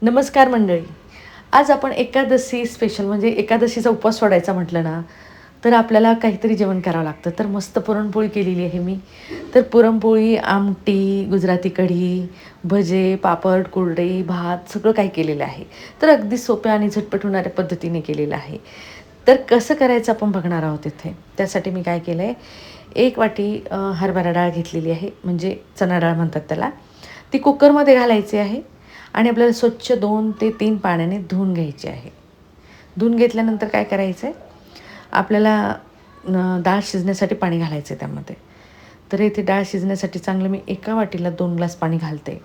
नमस्कार मंडळी. आज आपण एकादशी स्पेशल म्हणजे एकादशीचा उपवास सोडायचा म्हटलं ना, तर आपल्याला काहीतरी जेवण करावं लागतं. तर मस्त पुरणपोळी केलेली आहे मी. तर पुरणपोळी, आमटी, गुजराती कढी, भजे, पापड, कुरडई, भात सगळं काही केलेलं आहे. तर अगदी सोप्या आणि झटपट होणाऱ्या पद्धतीने केलेलं आहे. तर कसं करायचं आपण बघणार आहोत इथे. त्यासाठी मी काय केलं आहे, 1 वाटी हरभरा डाळ घेतलेली आहे, म्हणजे चणा डाळ म्हणतात त्याला. ती कुकरमध्ये घालायची आहे आणि आपल्याला स्वच्छ 2 ते 3 पाण्याने धुवून घ्यायची आहे. धुवून घेतल्यानंतर काय करायचं आहे, आपल्याला डाळ शिजण्यासाठी पाणी घालायचं आहे त्यामध्ये. तर इथे डाळ शिजण्यासाठी चांगलं मी एका वाटीला 2 ग्लास पाणी घालते.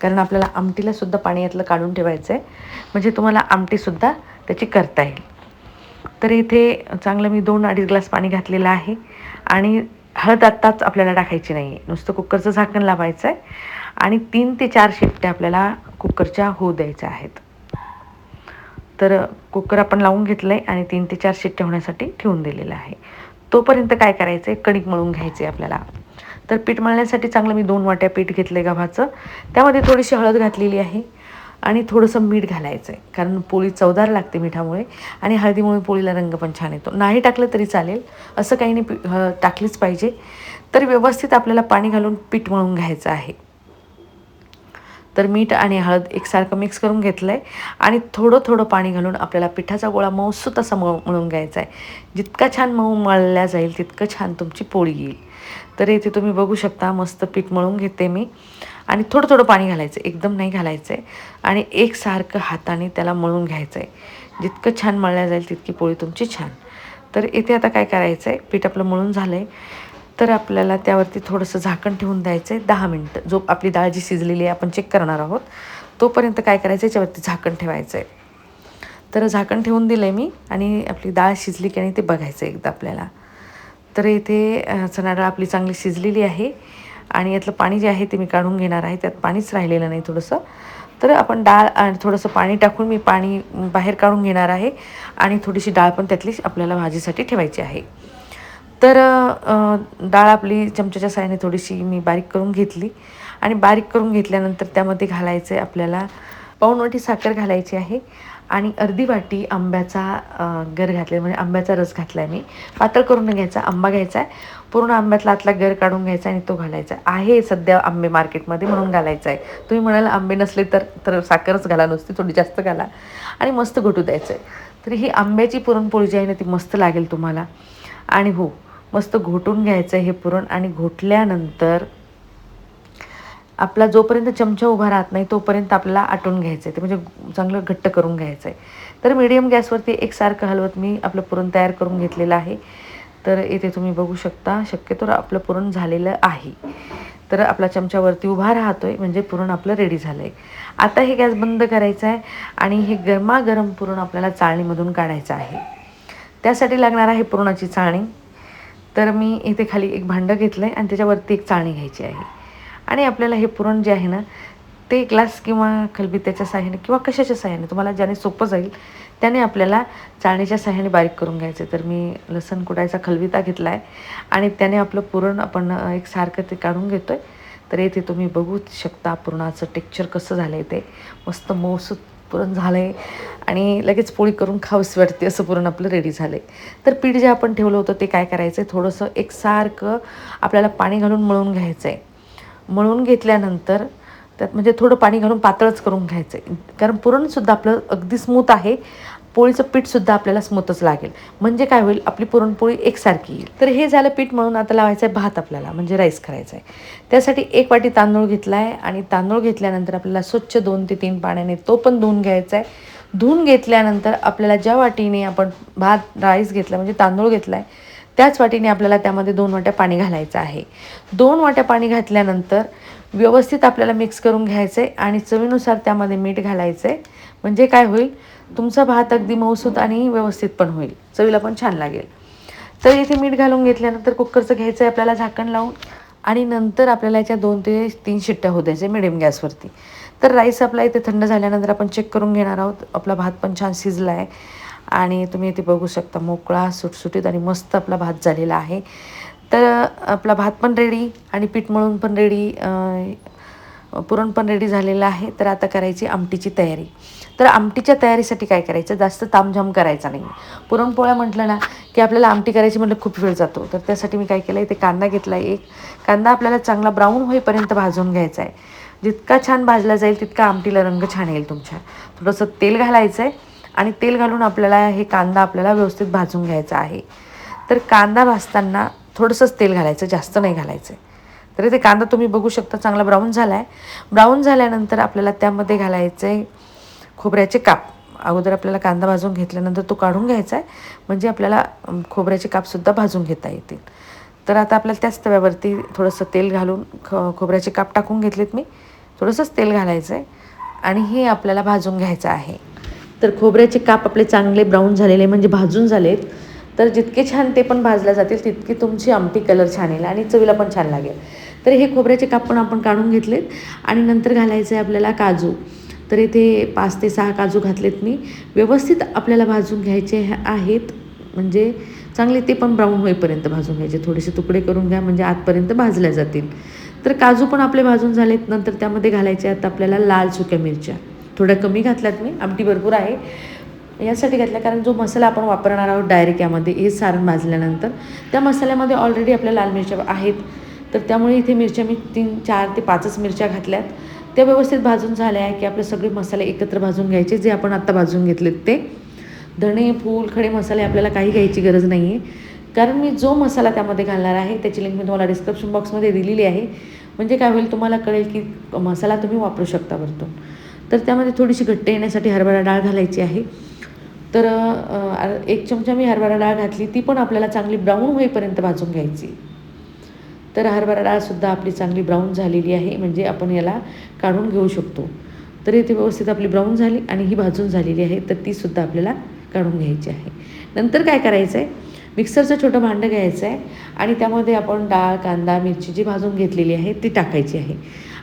कारण आपल्याला आमटीलासुद्धा पाणी यातलं काढून ठेवायचं आहे, म्हणजे तुम्हाला आमटीसुद्धा त्याची करता येईल. तर इथे चांगलं मी 2-2.5 ग्लास पाणी घातलेलं आहे आणि हळद आत्ताच आपल्याला टाकायची नाही आहे. नुसतं कुकरचं झाकण लावायचं आहे आणि 3 ते 4 शिट्ट्या आपल्याला कुकरच्या होऊ द्यायच्या आहेत. तर कुकर आपण लावून घेतलं आहे आणि 3 ते 4 शिट्ट्या होण्यासाठी ठेवून दिलेलं आहे. तोपर्यंत काय करायचं आहे, कणिक मळून घ्यायचे आपल्याला. तर पीठ मळण्यासाठी चांगलं मी 2 वाट्या पीठ घेतलं आहे गव्हाचं. त्यामध्ये थोडीशी हळद घातलेली आहे आणि थोडंसं मीठ घालायचं आहे. कारण पोळी चवदार लागते मिठामुळे आणि हळदीमुळे पोळीला रंग पण छान येतो. नाही टाकलं तरी चालेल, असं काही नाही, टाकलीच पाहिजे. तर व्यवस्थित आपल्याला पाणी घालून पीठ मळून घ्यायचं आहे. तर मीठ आणि हळद एकसारखं मिक्स करून घेतलं आहे आणि थोडं थोडं पाणी घालून आपल्याला पिठाचा गोळा मऊसूत असा मळून घ्यायचा आहे. जितका छान मऊ मळल्या जाईल तितकं छान तुमची पोळी येईल. तर इथे तुम्ही बघू शकता मस्त पीठ मळून घेते मी आणि थोडं थोडं पाणी घालायचं, एकदम नाही घालायचं आहे आणि एकसारखं हाताने त्याला मळून घ्यायचं आहे. जितकं छान मळल्या जाईल तितकी पोळी तुमची छान. तर इथे आता काय करायचं आहे, पीठ आपलं मळून झालं आहे, तर आपल्याला त्यावरती थोडंसं झाकण ठेवून द्यायचं आहे 10 मिनटं. जो आपली डाळ जी शिजलेली आहे आपण चेक करणार आहोत, तोपर्यंत काय करायचं आहे, याच्यावरती झाकण ठेवायचं आहे. तर झाकण ठेवून दिलं आहे मी आणि आपली डाळ शिजली की नाही ते बघायचं आहे एकदा आपल्याला. तर इथे चणा डाळ आपली चांगली शिजलेली आहे आणि यातलं पाणी जे आहे ते मी काढून घेणार आहे. त्यात पाणीच राहिलेलं नाही थोडंसं. तर आपण डाळ आणि थोडंसं पाणी टाकून मी पाणी बाहेर काढून घेणार आहे आणि थोडीशी डाळ पण त्यातली आपल्याला भाजीसाठी ठेवायची आहे. तर डाळ आपली चमच्याच्या साहाय्याने थोडीशी मी बारीक करून घेतली आणि बारीक करून घेतल्यानंतर त्यामध्ये घालायचं आहे आपल्याला पाऊण वाटी साखर घालायची आहे आणि अर्धी वाटी आंब्याचा गर घातले, म्हणजे आंब्याचा रस घातला आहे मी. पातळ करून न घ्यायचा, आंबा घ्यायचा आहे, पूर्ण आंब्यातला आतला गर काढून घ्यायचा आणि तो घालायचा आहे सध्या आंबे मार्केटमध्ये म्हणून घालायचा आहे. तुम्ही म्हणाल आंबे नसले तर साखरच घाला, नुसती थोडी जास्त घाला आणि मस्त घोटू द्यायचं आहे. तर ही आंब्याची पुरणपोळी जी आहे ना ती मस्त लागेल तुम्हाला. आणि हो, मस्त घोटून घ्यायचं आहे हे पुरण आणि घोटल्यानंतर आपला जोपर्यंत चमचा उभा राहत नाही तोपर्यंत आपल्याला आटून घ्यायचं आहे, ते म्हणजे चांगलं घट्ट करून घ्यायचं आहे. तर मीडियम गॅसवरती एकसारखं हलवत मी आपलं पुरण तयार करून घेतलेलं आहे. तर इथे तुम्ही बघू शकता शक्यतो आपलं पुरण झालेलं आहे. तर आपला चमच्यावरती उभा राहतोय म्हणजे पुरण आपलं रेडी झालं आहे. आता हे गॅस बंद करायचं आहे आणि हे गरमागरम पुरण आपल्याला चाळणीमधून काढायचं आहे. त्यासाठी लागणार आहे पुरणाची चाळणी. तर मी इथे खाली एक भांडं घेतलं आहे आणि त्याच्यावरती एक चाळणी घ्यायची आहे आणि आपल्याला हे पुरण जे आहे ना ते ग्लास किंवा खलबत्त्याच्या साहाय्याने किंवा कशाच्या साहाय्याने तुम्हाला ज्याने सोपं जाईल त्याने आपल्याला चाळणीच्या साहाय्याने बारीक करून घ्यायचं आहे. तर मी लसूण कुटायचा खलबत्ता घेतला आहे आणि त्याने आपलं पुरण आपण एकसारखं ते काढून घेतो आहे. तर इथे तुम्ही बघू शकता पुरणाचं टेक्स्चर कसं झालं आहे, ते मस्त मऊसूत पुरण झालं आहे आणि लगेच पोळी करून खाऊशी वाटते असं पुरण आपलं रेडी झालं आहे. तर पीठ जे आपण ठेवलं होतं ते काय करायचं आहे, थोडंसं एकसारखं आपल्याला पाणी घालून मळून घ्यायचं आहे. मळून घेतल्यानंतर त्यात म्हणजे थोडं पाणी घालून पातळच करून घ्यायचं आहे, कारण पुरणसुद्धा आपलं अगदी स्मूथ आहे. पोळीचं पीठसुद्धा आपल्याला स्मूथच लागेल, म्हणजे काय होईल आपली पुरणपोळी एकसारखी येईल. तर हे झालं पीठ मळून. आता लावायचं आहे भात आपल्याला, म्हणजे राईस करायचा आहे. त्यासाठी 1 वाटी तांदूळ घेतला आहे आणि तांदूळ घेतल्यानंतर आपल्याला स्वच्छ 2 ते 3 पाण्याने तो पण धुवून घ्यायचा आहे. धुवून घेतल्यानंतर आपल्याला ज्या वाटीने आपण भात राईस घेतला म्हणजे तांदूळ घेतला आहे त्याच वाटीने आपल्याला त्यामध्ये 2 वाट्या पाणी घालायचं आहे. 2 वाट्या पाणी घातल्यानंतर व्यवस्थित आपल्याला मिक्स करून घ्यायचं आहे आणि चवीनुसार त्यामध्ये मीठ घालायचं आहे. म्हणजे काय होईल, तुमचा भात अगदी मऊसूत आणि व्यवस्थित पण होईल, चवीला पण छान लागेल. तर इथे मीठ घालून घेतल्यानंतर कुकरचं घ्यायचं आहे आपल्याला झाकण लावून आणि नंतर आपल्याला याच्या 2 ते 3 शिट्ट्या होऊ द्यायच्या मिडियम गॅसवरती. तर राईस आपला इथे थंड झाल्यानंतर आपण चेक करून घेणार आहोत. आपला भात पण छान शिजला आहे आणि तुम्ही इथे बघू शकता मोकळा सुटसुटीत आणि मस्त आपला भात झालेला आहे. तर आपला भात पण रेडी आणि पीठ मळून पण रेडी पुरण पण रेडी झालेलं आहे. तर आता करायची आमटीची तयारी. तर आमटीच्या तयारीसाठी काय करायचं, जास्त तामझाम करायचा नाही. पुरणपोळ्या म्हटलं ना की आपल्याला आमटी करायची म्हटलं खूप वेळ जातो. तर त्यासाठी मी काय केलं, इथे कांदा घेतला आहे. एक कांदा आपल्याला चांगला ब्राऊन होईपर्यंत भाजून घ्यायचा आहे. जितका छान भाजला जाईल तितका आमटीला रंग छान येईल तुमच्या. थोडंसं तेल घालायचं आहे आणि तेल घालून आपल्याला हे कांदा आपल्याला व्यवस्थित भाजून घ्यायचा आहे. तर कांदा भाजताना थोडंसंच तेल घालायचं, जास्त नाही घालायचं. तर इथे कांदा तुम्ही बघू शकता चांगला ब्राऊन झाला आहे. ब्राऊन झाल्यानंतर आपल्याला त्यामध्ये घालायचं आहे खोबऱ्याचे काप. अगोदर आपल्याला कांदा भाजून घेतल्यानंतर तो काढून घ्यायचा आहे, म्हणजे आपल्याला खोबऱ्याचे कापसुद्धा भाजून घेता येतील. तर आता आपल्याला त्याच तव्यावरती थोडंसं तेल घालून खोबऱ्याचे काप टाकून घेतलेत मी. थोडंसंच तेल घालायचं आहे आणि हे आपल्याला भाजून घ्यायचं आहे. तर खोबऱ्याचे काप आपले चांगले ब्राऊन झालेले म्हणजे भाजून झालेत. तर जितके छान ते पण भाजल्या जातील तितकी तुमची आमटी कलर छान येईल आणि चवीला पण छान लागेल. तर हे खोबऱ्याचे काप पण आपण काढून घेतलेत आणि नंतर घालायचं आहे आपल्याला काजू. तर इथे 5 ते 6 काजू घातलेत मी. व्यवस्थित आपल्याला भाजून घ्यायचे आहेत, म्हणजे चांगले ते पण ब्राऊन होईपर्यंत भाजून घ्यायचे. थोडेसे तुकडे करून घ्या म्हणजे आतपर्यंत भाजल्या जातील. तर काजू पण आपले भाजून झालेत. नंतर त्यामध्ये घालायचे आहेत आपल्याला लाल सुक्या मिरच्या. थोड्या कमी घातल्यात मी, आमटी भरपूर आहे यासाठी घातल्या कारण जो मसाला आपण वापरणार आहोत डायरेक्ट यामध्ये हे सारण भाजल्यानंतर त्या मसाल्यामध्ये ऑलरेडी आपल्या लाल मिरच्या आहेत. तर त्यामुळे इथे मिरच्या मी 4 ते 5च मिरच्या घातल्यात. त्या व्यवस्थित भाजून झाल्या आहे की आपले सगळे मसाले एकत्र भाजून घ्यायचे, जे आपण आत्ता भाजून घेतलेत ते. धणे, फूल, खडे मसाले आपल्याला काही घ्यायची गरज नाही आहे, कारण मी जो मसाला त्यामध्ये घालणार आहे त्याची लिंक मी तुम्हाला डिस्क्रिप्शन बॉक्समध्ये दिलेली आहे. म्हणजे काय होईल तुम्हाला कळेल की मसाला तुम्ही वापरू शकता वरतून. तर त्यामध्ये थोडीशी घट्ट येण्यासाठी हरभरा डाळ घालायची आहे. तर 1 चमचा मी हरभरा डाळ घातली. ती पण आपल्याला चांगली ब्राऊन होईपर्यंत भाजून घ्यायची. तर हरभरा डाळसुद्धा आपली चांगली ब्राऊन झालेली आहे, म्हणजे आपण याला काढून घेऊ शकतो. तर इथे व्यवस्थित आपली ब्राऊन झाली आणि ही भाजून झालेली आहे, तर तीसुद्धा आपल्याला काढून घ्यायची आहे. नंतर काय करायचं आहे, मिक्सरचं छोटं भांडं घ्यायचं आहे आणि त्यामध्ये आपण डाळ, कांदा, मिरची जी भाजून घेतलेली आहे ती टाकायची आहे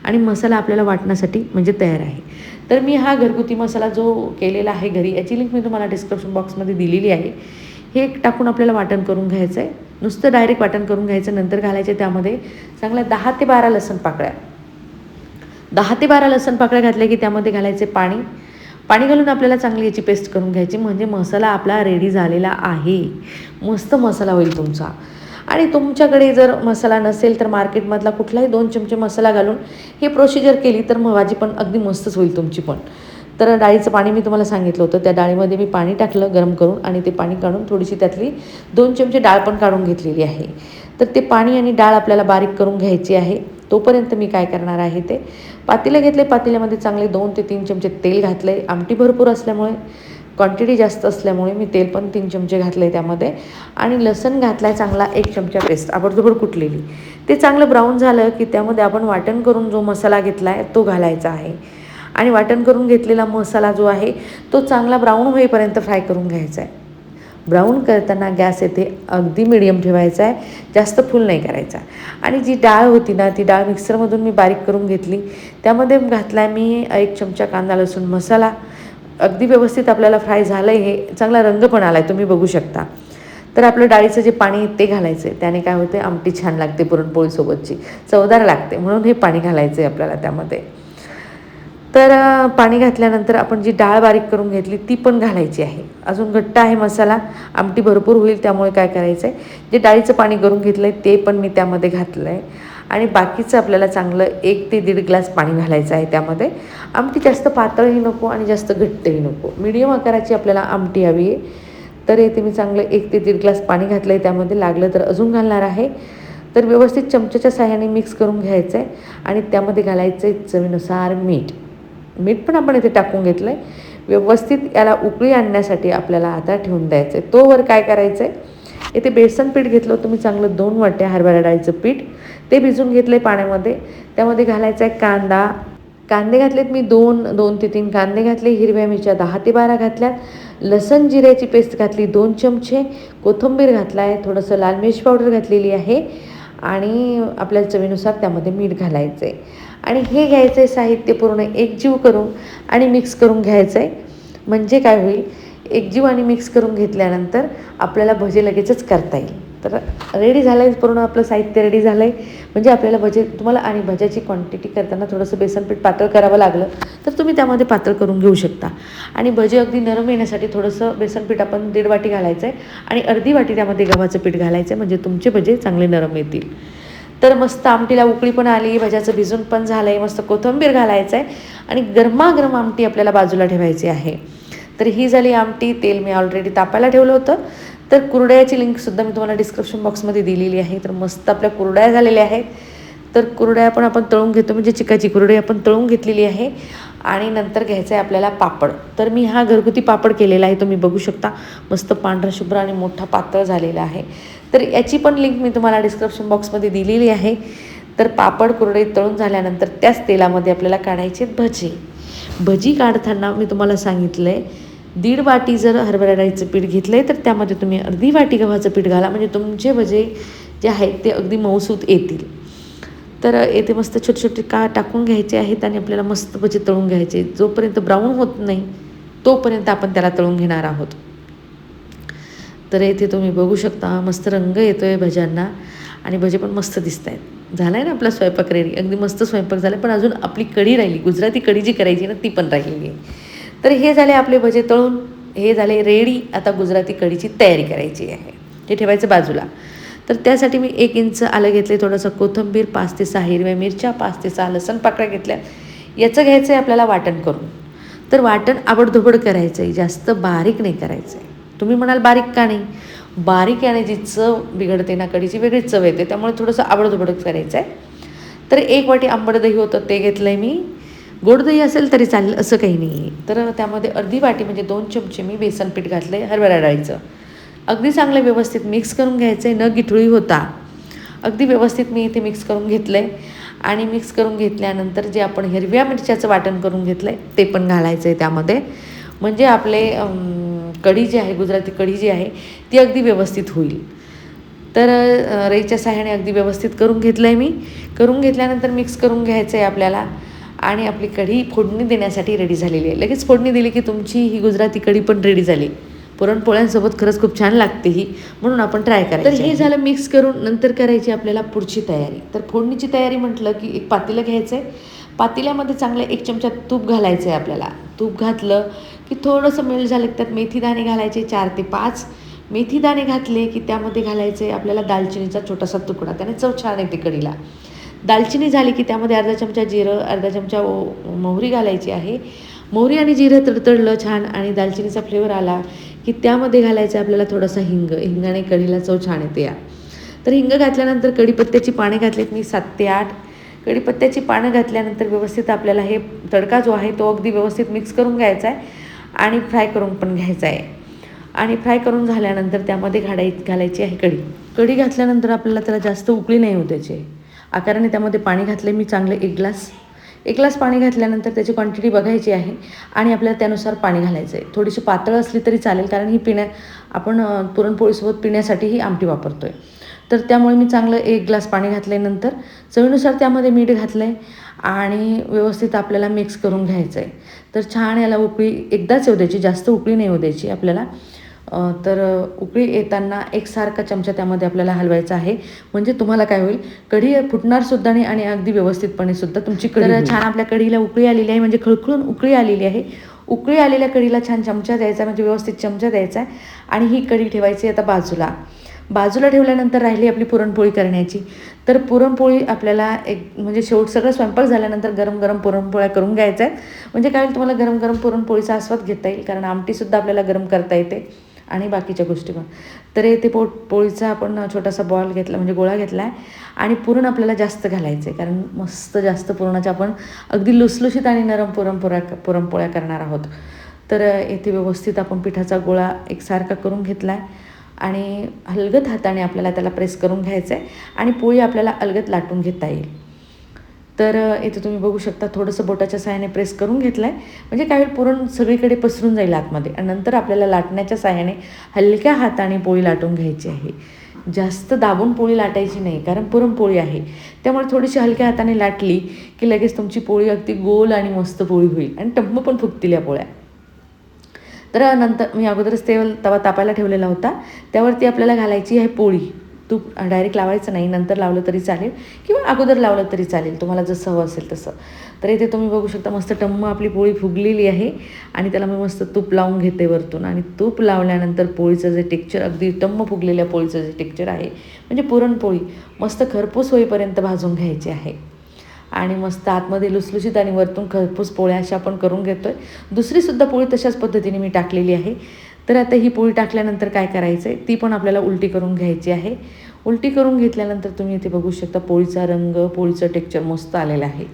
आणि मसाला आपल्याला वाटण्यासाठी म्हणजे तयार आहे. तर मी हा घरगुती मसाला जो केलेला आहे घरी, याची लिंक मी तुम्हाला डिस्क्रिप्शन बॉक्समध्ये दिलेली आहे. हे टाकून आपल्याला वाटण करून घ्यायचं आहे. नुसतं डायरेक्ट वाटण करून घ्यायचं. नंतर घालायचे त्यामध्ये चांगल्या 10 ते 12 लसूण पाकळ्या. 10 ते 12 लसूण पाकळ्या घातल्या की त्यामध्ये घालायचे पाणी. पाणी घालून आपल्याला चांगली याची पेस्ट करून घ्यायची, म्हणजे मसाला आपला रेडी झालेला आहे. मस्त मसाला होईल तुमचा. आणि तुमच्याकडे जर मसाला नसेल तर मार्केटमधला कुठलाही 2 चमचे मसाला घालून ही प्रोसिजर केली तर भाजी पण अगदी मस्तच होईल तुमची पण. तर डाळीचं पाणी मी तुम्हाला सांगितलं होतं, त्या डाळीमध्ये मी पाणी टाकलं गरम करून आणि ते पाणी काढून थोडीशी त्यातली 2 चमचे डाळ पण काढून घेतलेली आहे. तर ते पाणी आणि डाळ आपल्याला बारीक करून घ्यायची आहे. तोपर्यंत मी काय करणार आहे ते पातेलं घेतले. पातेल्यामध्ये चांगले 2 ते 3 चमचे तेल घातलं आहे. आमटी भरपूर असल्यामुळे, क्वांटिटी जास्त असल्यामुळे मी तेल पण 3 चमचे घातले त्यामध्ये आणि लसूण घातला आहे चांगला 1 चमचा पेस्ट आबडधोबड कुटलेली. ते चांगलं ब्राऊन झालं की त्यामध्ये आपण वाटण करून जो मसाला घेतला आहे तो घालायचा आहे आणि वाटण करून घेतलेला मसाला जो आहे तो चांगला ब्राऊन होईपर्यंत फ्राय करून घ्यायचा आहे. ब्राऊन करताना गॅस येथे अगदी मिडियम ठेवायचा आहे, जास्त फुल नाही करायचा. आणि जी डाळ होती ना, ती डाळ मिक्सरमधून मी बारीक करून घेतली. त्यामध्ये घातला आहे मी 1 चमचा कांदा लसूण मसाला. अगदी व्यवस्थित आपल्याला फ्राय झालं आहे, हे चांगला रंग पण आला आहे तुम्ही बघू शकता. तर आपलं डाळीचं जे पाणी आहे ते घालायचं आहे. त्याने काय होते, आमटी छान लागते, पुरणपोळीसोबतची चवदार लागते, म्हणून हे पाणी घालायचं आहे आपल्याला त्यामध्ये. तर पाणी घातल्यानंतर आपण जी डाळ बारीक करून घेतली ती पण घालायची आहे. अजून घट्ट आहे मसाला, आमटी भरपूर होईल, त्यामुळे काय करायचं आहे, जे डाळीचं पाणी करून घेतलं आहे ते पण मी त्यामध्ये घातलं आहे आणि बाकीचं आपल्याला चांगलं 1 ते 1.5 ग्लास पाणी घालायचं आहे त्यामध्ये. आमटी जास्त पातळही नको आणि जास्त घट्टही नको, मीडियम आकाराची आपल्याला आमटी हवी आहे. तर इथे मी चांगलं 1 ते 1.5 ग्लास पाणी घातलं आहे त्यामध्ये, लागलं तर अजून घालणार आहे. तर व्यवस्थित चमच्याच्या साहाय्याने मिक्स करून घ्यायचं आहे आणि त्यामध्ये घालायचं आहे चवीनुसार मीठ. मीठ पण आपण इथे टाकून घेतलं आहे. व्यवस्थित याला उकळी आणण्यासाठी आपल्याला आता ठेवून द्यायचं आहे. तोवर काय करायचं आहे, इथे बेसन पीठ घेतलं तुम्ही चांगलं 2 वाट्या हरभरा डाळीचं पीठ, ते भिजून घेतलं आहे पाण्यामध्ये. त्यामध्ये घालायचा आहे कांदा. कांदे घातलेत मी 2 ते 3 कांदे घातले. हिरव्या मिरच्या 10 ते 12 घातल्यात. लसण जिऱ्याची पेस्ट घातली 2 चमचे. कोथिंबीर घातला आहे. थोडंसं लाल मिर्च पावडर घातलेली आहे आणि आपल्याला चवीनुसार त्यामध्ये मीठ घालायचं आहे. आणि हे घ्यायचं आहे साहित्य पूर्ण एकजीव करून आणि मिक्स करून घ्यायचं आहे. म्हणजे काय होईल, एकजीव आणि मिक्स करून घेतल्यानंतर आपल्याला भजे लगेचच करता येईल. तर रेडी झालं आहे, पूर्ण आपलं साहित्य रेडी झालं आहे. म्हणजे आपल्याला भजे तुम्हाला आणि भज्याची क्वांटिटी करताना थोडंसं बेसनपीठ पातळ करावं लागलं तर तुम्ही त्यामध्ये पातळ करून घेऊ शकता. आणि भजे अगदी नरम येण्यासाठी थोडंसं बेसनपीठ आपण 1.5 वाटी घालायचं आहे आणि अर्धी वाटी त्यामध्ये गव्हाचं पीठ घालायचं आहे, म्हणजे तुमचे भजे चांगले नरम येतील. तर मस्त आमटीला उकळी पण आली, भज्याचं भिजून पण झालं आहे, मस्त कोथिंबीर घालायचं आहे आणि गरमागरम आमटी आपल्याला बाजूला ठेवायची आहे. तर ही झाली आमटी. तेल मी ऑलरेडी तापायला ठेवलं होतं. तर कुरड्याची लिंकसुद्धा मी तुम्हाला डिस्क्रिप्शन बॉक्समध्ये दिलेली आहे. तर मस्त आपल्या कुरड्या झालेल्या आहेत. तर कुरड्या पण आपण तळून घेतो, म्हणजे चिकाची कुरडी आपण तळून घेतलेली आहे. आणि नंतर घ्यायचं आहे आपल्याला पापड. तर मी हा घरगुती पापड केलेला आहे, तुम्ही बघू शकता. मस्त पांढरा शुभ्र आणि मोठा पातळ झालेला आहे. तर याची पण लिंक मी तुम्हाला डिस्क्रिप्शन बॉक्समध्ये दिलेली आहे. तर पापड कुरडई तळून झाल्यानंतर त्याच तेलामध्ये आपल्याला काढायचे भजी. भजी काढताना मी तुम्हाला सांगितलं आहे 1.5 वाटी जर हरभरा डाळीचं पीठ घेतलं आहे तर त्यामध्ये तुम्ही अर्धी वाटी गव्हाचं पीठ घाला, म्हणजे तुमचे भजे जे आहेत ते अगदी मऊसूत येतील. तर येथे मस्त छोटे छोटे टाकून घ्यायचे आहेत आणि आपल्याला मस्त भजे तळून घ्यायचे. जोपर्यंत ब्राऊन होत नाही तोपर्यंत आपण त्याला तळून घेणार आहोत. तर येथे तुम्ही बघू शकता मस्त रंग येतो आहे भज्यांना आणि भजे पण मस्त दिसत आहेत. झाला आहे ना आपला स्वयंपाक रेडी, अगदी मस्त स्वयंपाक झाला. पण अजून आपली कढी राहिली, गुजराती कढी जी करायची ना ती पण राहिलेली आहे. तर हे झाले आपले भजे तळून, हे झाले रेडी. आता गुजराती कढीची तयारी करायची आहे, हे ठेवायचं बाजूला. तर त्यासाठी मी 1 इंच आलं घेतले, थोडंसं कोथिंबीर, 5 ते 6 हिरव्या मिरच्या, 5 ते 6 लसण पाकळ्या घेतल्या. याचं घ्यायचं आहे आपल्याला वाटण करून. तर वाटण आबडधोबड करायचं आहे, जास्त बारीक नाही करायचं आहे. तुम्ही म्हणाल बारीक का नाही? बारीक याने जी चव बिघडते ना कढीची, वेगळीच चव येते, त्यामुळे थोडंसं आबडधोबड करायचं आहे. तर 1 वाटी आंबट दही होतं ते घेतलं आहे मी. गोड दही असेल तरी चालेल, असं काही नाही आहे. तर त्यामध्ये अर्धी वाटी म्हणजे 2 चमचे मी बेसन पीठ घातलं आहे हरभरा डाळीचं. अगदी चांगलं व्यवस्थित मिक्स करून घ्यायचं आहे, न गिठळी होता. अगदी व्यवस्थित मी इथे मिक्स करून घेतलं आहे. आणि मिक्स करून घेतल्यानंतर जे आपण हिरव्या मिरच्याचं वाटण करून घेतलं आहे ते पण घालायचं आहे त्यामध्ये, म्हणजे आपले कढी जी आहे, गुजराती कढी जी आहे ती अगदी व्यवस्थित होईल. तर रेच्या साह्याने अगदी व्यवस्थित करून घेतलं आहे मी. करून घेतल्यानंतर मिक्स करून घ्यायचं आहे आपल्याला आणि आपली कढी फोडणी देण्यासाठी रेडी झालेली आहे. लगेच फोडणी दिली की तुमची ही गुजराती कढी पण रेडी झाली. पुरणपोळ्यांसोबत खरंच खूप छान लागते ही, म्हणून आपण ट्राय करायचं. तर हे झालं मिक्स करून. नंतर करायची आपल्याला पुढची तयारी. तर फोडणीची तयारी म्हटलं की एक पातेलं घ्यायचं आहे. पातेल्यामध्ये चांगलं 1 चमचा तूप घालायचं आहे आपल्याला. तूप घातलं की थोडंसं मेल्ट झालं की त्यात मेथीदाणे घालायचे 4 ते 5. मेथीदाणे घातले की त्यामध्ये घालायचे आपल्याला दालचिनीचा छोटासा तुकडा, त्याने चव छान येते कढीला. दालचिनी झाली की त्यामध्ये अर्धा चमचा जिरं, अर्धा चमचा मोहरी घालायची आहे. मोहरी आणि जिरं तडतडलं छान आणि दालचिनीचा फ्लेवर आला की त्यामध्ये घालायचं आपल्याला थोडासा हिंग. हिंगाने कढीला चव छान येते या. तर हिंग घातल्यानंतर कढीपत्त्याची पाने घातलीत मी 7 ते 8. कढीपत्त्याची पानं घातल्यानंतर व्यवस्थित आपल्याला हे तडका जो आहे तो अगदी व्यवस्थित मिक्स करून घ्यायचा आहे आणि फ्राय करून पण घ्यायचा आहे. आणि फ्राय करून झाल्यानंतर त्यामध्ये घालायची आहे कढी. कढी घातल्यानंतर आपल्याला त्याला जास्त उकळी नाही होत त्याची. आकाराने त्यामध्ये पाणी घातले मी चांगले 1 ग्लास पाणी घातल्यानंतर त्याची क्वांटिटी बघायची आहे आणि आपल्याला त्यानुसार पाणी घालायचं आहे. थोडीशी पातळ असली तरी चालेल, कारण ही आपण पुरणपोळीसोबत पिण्यासाठी ही आमटी वापरतो आहे. तर त्यामुळे मी चांगलं 1 ग्लास पाणी घातल्यानंतर चवीनुसार त्यामध्ये मीठ घातलं आहे आणि व्यवस्थित आपल्याला मिक्स करून घ्यायचं आहे. तर छान याला उकळी एकदाच येऊ द्यायची, जास्त उकळी नाही येऊ द्यायची आपल्याला. तर उकळी येताना एकसारखा चमचा त्यामध्ये आपल्याला हलवायचा आहे, म्हणजे तुम्हाला काय होईल, कढी फुटणारसुद्धा नाही आणि अगदी व्यवस्थितपणे सुद्धा तुमची कढी छान आपल्या कढीला उकळी आलेली आहे, म्हणजे खळखळून उकळी आलेली आहे. उकळी आलेल्या कढीला छान चमचा द्यायचा, म्हणजे व्यवस्थित चमचा द्यायचा आहे आणि ही कढी ठेवायची आता बाजूला ठेवल्यानंतर राहिली आपली पुरणपोळी करण्याची. तर पुरणपोळी आपल्याला म्हणजे सगळं स्वयंपाक झाल्यानंतर गरम गरम पुरणपोळ्या करून घ्यायच्या आहेत, म्हणजे काय होईल तुम्हाला गरम गरम पुरणपोळीचा आस्वाद घेता येईल, कारण आमटीसुद्धा आपल्याला गरम करता येते आणि बाकीच्या गोष्टी पण. तर इथे पोळीचा आपण छोटासा बॉल घेतला, म्हणजे गोळा घेतला आहे आणि पुरण आपल्याला जास्त घालायचं आहे, कारण मस्त जास्त पुरणाच्या आपण अगदी लुसलुशीत आणि नरम पुरणपोळ्या करणार आहोत. तर इथे व्यवस्थित आपण पिठाचा गोळा एकसारखा करून घेतला आहे आणि अलगद हाताने आपल्याला त्याला प्रेस करून घ्यायचं आहे आणि पोळी आपल्याला अलगद लाटून घेता येईल. तर इथे तुम्ही बघू शकता थोडंसं बोटाच्या साहाय्याने प्रेस करून घेतलं आहे, म्हणजे काय पुरण सगळीकडे पसरून जाईल आतमध्ये. आणि नंतर आपल्याला लाटण्याच्या साहाय्याने हलक्या हाताने पोळी लाटून घ्यायची आहे. जास्त दाबून पोळी लाटायची नाही, कारण पुरणपोळी आहे, त्यामुळे थोडीशी हलक्या हाताने लाटली की लगेच तुमची पोळी अगदी गोल आणि मस्त पोळी होईल आणि टम्म पण फुगतील या पोळ्या. तर नंतर मी अगोदरच तवा तापायला ठेवलेला होता, त्यावरती आपल्याला घालायची आहे पोळी. तूप डायरेक्ट लावायचं नाही, नंतर लावलं तरी चालेल किंवा अगोदर लावलं तरी चालेल, तुम्हाला जसं हवं असेल तसं. तर इथे तुम्ही बघू शकता मस्त टम्म आपली पोळी फुगलेली आहे आणि त्याला मी मस्त तूप लावून घेते वरतून. आणि तूप लावल्यानंतर पोळीचं जे टेक्स्चर, अगदी टम्म फुगलेल्या पोळीचं जे टेक्स्चर आहे, म्हणजे पुरणपोळी मस्त खरपूस होईपर्यंत भाजून घ्यायची आहे. आणि मस्त आतमध्ये लुसलुशीत आणि वरतून खरपूस पोळ्या अशा आपण करून घेतो आहे. दुसरीसुद्धा पोळी तशाच पद्धतीने मी टाकलेली आहे. तर आता ही पोळी टाकल्यानंतर काय करायचं आहे, ती पण आपल्याला उलटी करून घ्यायची आहे. उलटी करून घेतल्यानंतर तुम्ही इथे बघू शकता पोळीचा रंग, पोळीचं टेक्स्चर मस्त आलेलं आहे.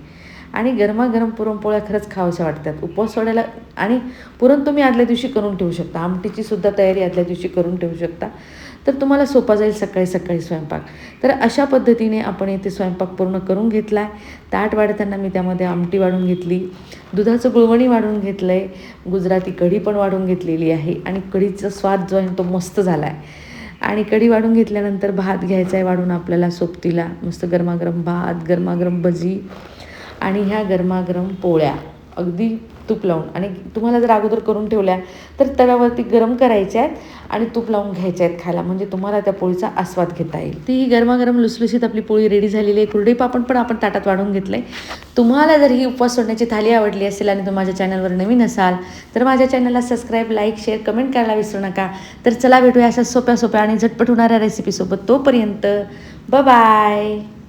आणि गरमागरम पुरणपोळ्या खरंच खाव्याशा वाटतात उपवास सोडायला. आणि पुरण तुम्ही आदल्या दिवशी करून ठेवू शकता, आमटीचीसुद्धा तयारी आदल्या दिवशी करून ठेवू शकता, तर तुम्हाला सोपा जाईल सकाळी सकाळी स्वयंपाक. तर अशा पद्धतीने आपण इथे स्वयंपाक पूर्ण करून घेतला आहे. ताट वाढताना मी त्यामध्ये आमटी वाढून घेतली, दुधाचं गुळवणी वाढून घेतलं आहे, गुजराती कढी पण वाढून घेतलेली आहे आणि कढीचा स्वाद जो आहे तो मस्त झाला आहे. आणि कढी वाढून घेतल्यानंतर भात घ्यायचा आहे वाढून आपल्याला सोबतीला, मस्त गरमागरम भात, गरमागरम भजी आणि ह्या गरमागरम पोळ्या अगदी तूप लावून. आणि तुम्हाला जर अगोदर करून ठेवल्या तर तव्यावरती गरम करायच्या आहेत आणि तूप लावून घ्यायच्या आहेत खायला, म्हणजे तुम्हाला त्या पोळीचा आस्वाद घेता येईल. ती ही गरमागरम लुसलुशीत आपली पोळी रेडी झालेली आहे. कुरडई पापड पण आपण ताटात वाढून घेतलं आहे. तुम्हाला जर ही उपवास सोडण्याची थाली आवडली असेल आणि तुम्ही माझ्या चॅनलवर नवीन असाल तर माझ्या चॅनलला सबस्क्राईब, लाईक, शेअर, कमेंट करायला विसरू नका. तर चला भेटूया अशा सोप्या सोप्या आणि झटपट होणाऱ्या रेसिपीसोबत. तोपर्यंत बाय.